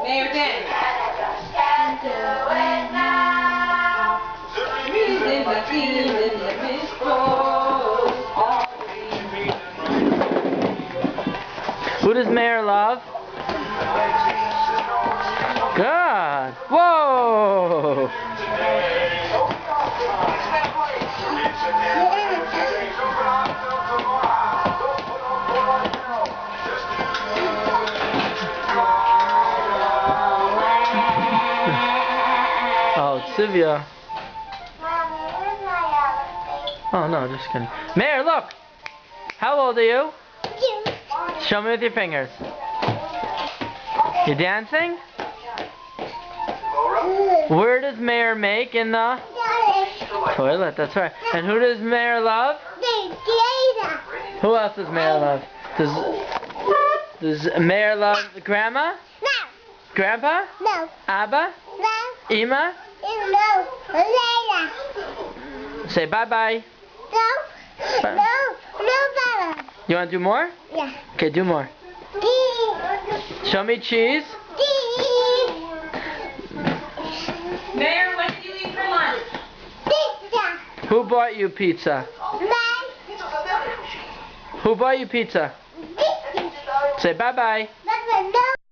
There, then. Who does Mayor love? God. Whoa. Oh, it's Sylvia. Oh no, just kidding. Mayor, look. How old are you? Show me with your fingers. You dancing? Where does Mayor make? In the toilet, that's right. And who does Mayor love? Who else does Mayor love? Does Mayor love Grandma? No. Grandpa? No. Abba? No. Ima? No. Later. Say bye-bye. No. Bye. No. No, Baba. You want to do more? Yeah. Okay, do more. Show me cheese. Mayor, what did you eat for lunch? Pizza. Who bought you pizza? Who bought you pizza? Say bye-bye. Baba. No.